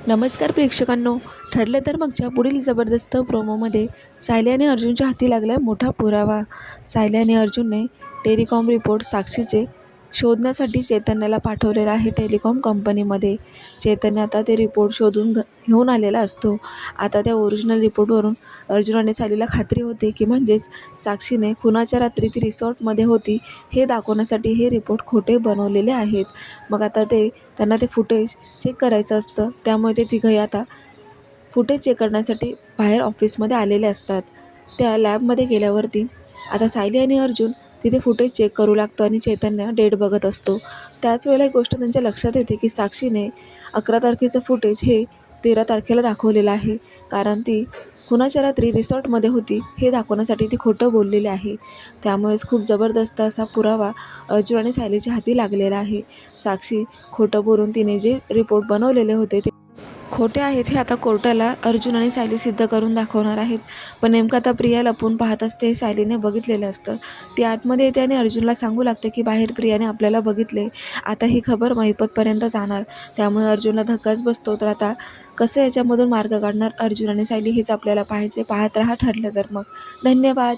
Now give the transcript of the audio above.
नमस्कार प्रेक्षकांनो. ठरलं तर मगच्या पुढील जबरदस्त प्रोमोमध्ये सायली आणि अर्जुनच्या हाती लागला मोठा पुरावा. सायली आणि अर्जुनने टेलिकॉम रिपोर्ट साक्षीचे शोधण्यासाठी चैतन्याला पाठवलेला आहे टेलिकॉम कंपनीमध्ये. चैतन्य आता ते रिपोर्ट शोधून घेऊन आलेला असतो. आता त्या ओरिजिनल रिपोर्टवरून अर्जुन आणि सायलीला खात्री होते की म्हणजेच साक्षीने खुनाच्या रात्री ती रिसॉर्टमध्ये होती हे दाखवण्यासाठी हे रिपोर्ट खोटे बनवलेले आहेत. मग आता त्यांना ते फुटेज चेक करायचं असतं. त्यामुळे ते तिघंही आता फुटेज चेक करण्यासाठी बाहेर ऑफिसमध्ये आलेले असतात. त्या लॅबमध्ये गेल्यावरती आता सायली आणि अर्जुन तिथे फुटेज चेक करू लागतो आणि चैतन्य डेट बघत असतो. त्याच वेळेला एक गोष्ट त्यांच्या लक्षात येते की साक्षीने 11 तारखेचं फुटेज हे 13 तारखेला दाखवलेलं आहे, कारण ती खुनाच्या रात्री रिसॉर्टमध्ये होती हे दाखवण्यासाठी ती खोटं बोललेली आहे. त्यामुळेच खूप जबरदस्त असा पुरावा अर्जुन आणि सायलीच्या हाती लागलेला आहे. साक्षी खोटं बोलून तिने जे रिपोर्ट बनवलेले होते ते खोटे आहेत हे आता कोर्टाला अर्जुन आणि सायली सिद्ध करून दाखवणार आहेत. पण नेमकं आता प्रिया लपून पाहत असते हे सायलीने बघितलेलं असतं. ती आतमध्ये येते आणि अर्जुनला सांगू लागते की बाहेर प्रियाने आपल्याला बघितले. आता ही खबर महिपतपर्यंत जाणार, त्यामुळे अर्जुनला धक्काच बसतो. तर आता कसं याच्यामधून मार्ग काढणार अर्जुन आणि सायली हेच आपल्याला पाहायचे. पाहत राहा ठरलं तर मग. धन्यवाद.